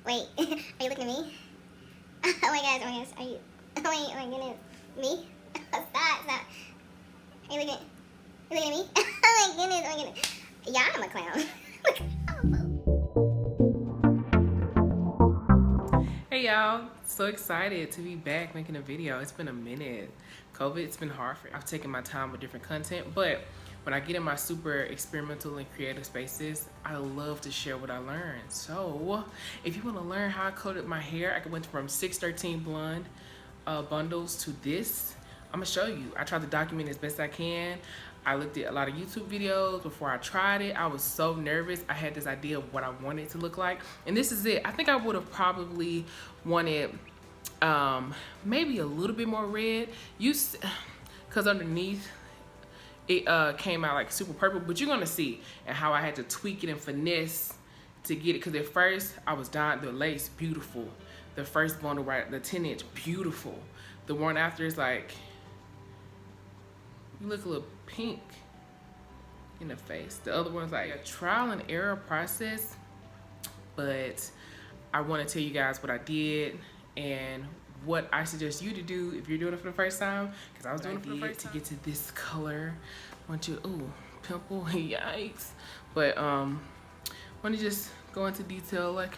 Wait, are you looking at me? Oh my gosh, oh my gosh, are you? Oh my goodness, me? Stop. Are you looking at me? Oh my goodness. Yeah, I'm a clown. I'm a Hey y'all, so excited to be back making a video. It's been a minute. COVID's been hard for me. I've taken my time with different content, but when I get in my super experimental and creative spaces, I love to share what I learned. So if you want to learn how I colored my hair, I went from 613 blonde bundles to this. I'm gonna show you. I tried to document as best I can. I looked at a lot of YouTube videos before I tried it. I was so nervous. I had this idea of what I wanted it to look like. And this is it. I think I would have probably wanted maybe a little bit more red. Because underneath it came out like super purple, but you're gonna see and how I had to tweak it and finesse to get it. Because at first I was dying. The lace, beautiful. The first bundle, right, the 10-inch, beautiful. The one after is like, you look a little pink in the face. The other one's like a trial and error process, but I want to tell you guys what I did and what I suggest you to do if you're doing it for the first time, because I was doing it for the first time to get to this color. Want you, ooh, pimple, yikes. But want to just go into detail, like,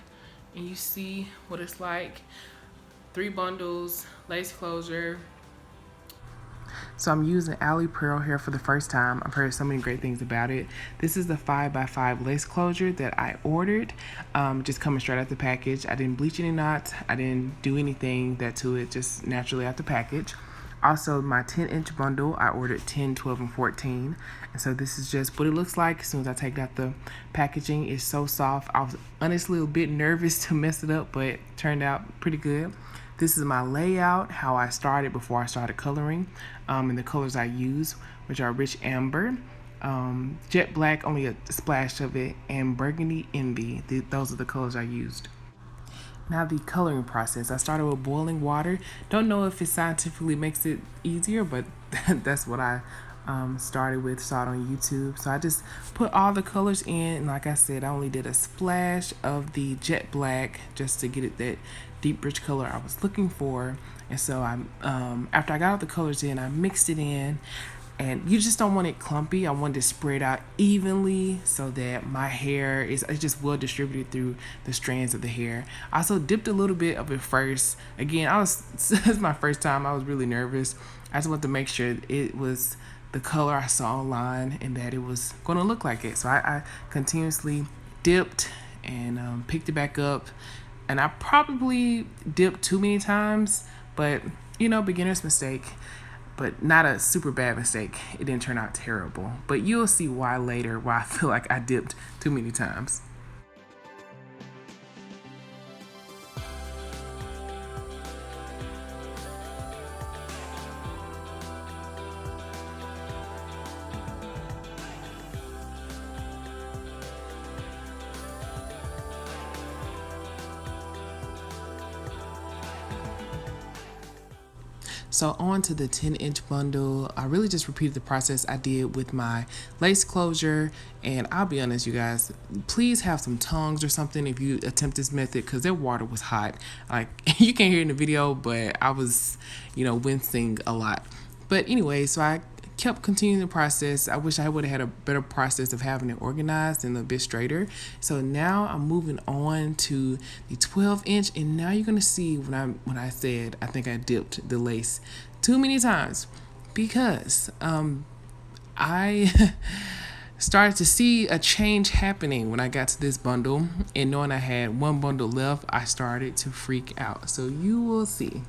and you see what it's like. 3 bundles, lace closure. So I'm using Alley Pearl here for the first time. I've heard so many great things about it. This is the 5x5 lace closure that I ordered, just coming straight out the package. I didn't bleach any knots. I didn't do anything to it, just naturally out the package. Also, my 10-inch bundle, I ordered 10, 12, and 14. And so this is just what it looks like as soon as I take out the packaging. It's so soft. I was honestly a bit nervous to mess it up, but it turned out pretty good. This is my layout, how I started before I started coloring, and the colors I use, which are Rich Amber, Jet Black, only a splash of it, and Burgundy Envy. Those are the colors I used. Now the coloring process. I started with boiling water. Don't know if it scientifically makes it easier, but that's what I started with, saw it on YouTube. So I just put all the colors in, and like I said, I only did a splash of the Jet Black just to get it that deep rich color I was looking for. And so after I got all the colors in, I mixed it in. And you just don't want it clumpy. I wanted to spread out evenly so that my hair is just well distributed through the strands of the hair. I also dipped a little bit of it first. Again, it's my first time. I was really nervous. I just wanted to make sure it was the color I saw online and that it was going to look like it. So I continuously dipped and picked it back up. And I probably dipped too many times, but beginner's mistake. But not a super bad mistake. It didn't turn out terrible. But you'll see why later, why I feel like I dipped too many times. So on to the 10-inch bundle. I really just repeated the process I did with my lace closure. And I'll be honest, you guys, please have some tongs or something if you attempt this method, because their water was hot. Like, you can't hear in the video, but I was, wincing a lot. But anyway, so I kept continuing the process. I wish I would have had a better process of having it organized and a bit straighter. So now I'm moving on to the 12-inch, and now you're gonna see when I said I think I dipped the lace too many times, because I started to see a change happening when I got to this bundle, and knowing I had one bundle left, I started to freak out. So you will see.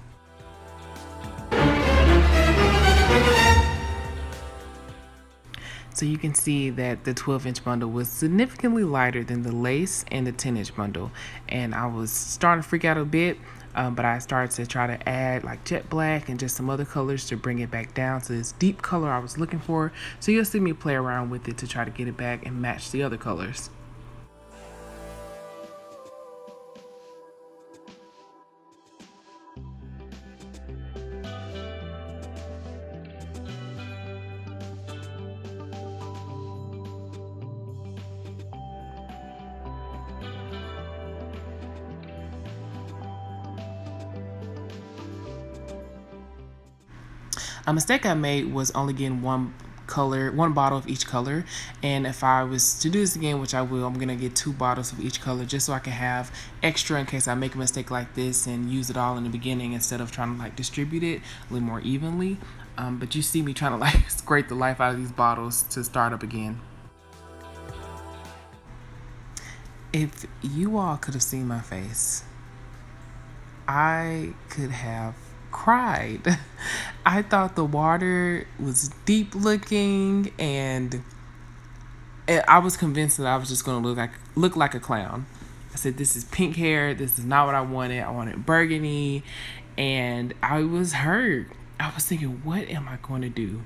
So you can see that the 12-inch bundle was significantly lighter than the lace and the 10-inch bundle. And I was starting to freak out a bit, but I started to try to add like Jet Black and just some other colors to bring it back down to this deep color I was looking for. So you'll see me play around with it to try to get it back and match the other colors. A mistake I made was only getting one bottle of each color, and if I was to do this again, which I will, I'm gonna get 2 bottles of each color just so I can have extra in case I make a mistake like this and use it all in the beginning instead of trying to like distribute it a little more evenly. But you see me trying to like scrape the life out of these bottles to start up again. If you all could have seen my face, I could have cried. I thought the water was deep looking, and I was convinced that I was just going to look like a clown. I said, this is pink hair. This is not what I wanted. I wanted burgundy, and I was hurt. I was thinking, what am I going to do?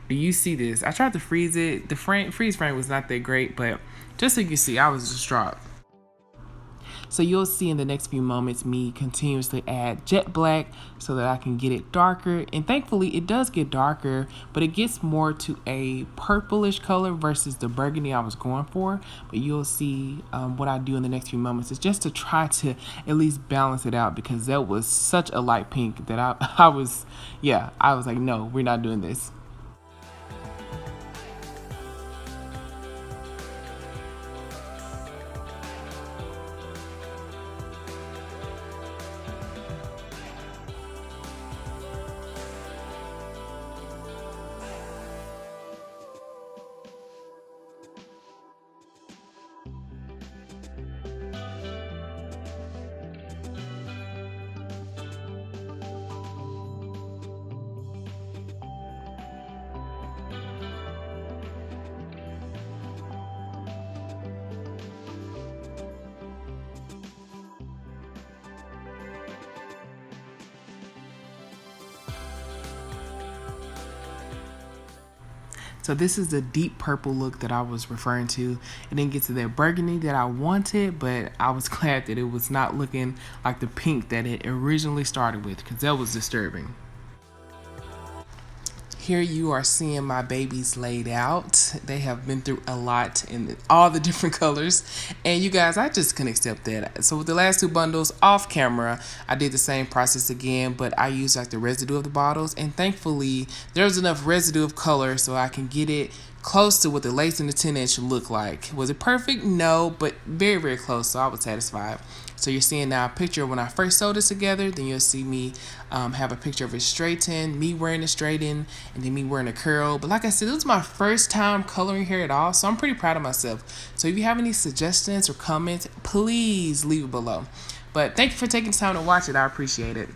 Do you see this? I tried to freeze it. The freeze frame was not that great, but just so you see, I was distraught. So you'll see in the next few moments me continuously add jet black so that I can get it darker. And thankfully it does get darker, but it gets more to a purplish color versus the burgundy I was going for. But you'll see what I do in the next few moments is just to try to at least balance it out, because that was such a light pink that I was like, no, we're not doing this. So this is the deep purple look that I was referring to. It didn't get to that burgundy that I wanted, but I was glad that it was not looking like the pink that it originally started with, because that was disturbing. Here you are seeing my babies laid out. They have been through a lot in all the different colors. And you guys, I just couldn't accept that. So with the last 2 bundles off camera, I did the same process again, but I used like the residue of the bottles. And thankfully, there's enough residue of color so I can get it close to what the lace in the 10-inch looked like. Was it perfect? No, but very, very close, so I was satisfied. So you're seeing now a picture of when I first sewed this together. Then you'll see me have a picture of it straightened, me wearing it straightened, and then me wearing a curl. But like I said, this was my first time coloring hair at all, so I'm pretty proud of myself. So if you have any suggestions or comments, please leave it below. But thank you for taking the time to watch it. I appreciate it.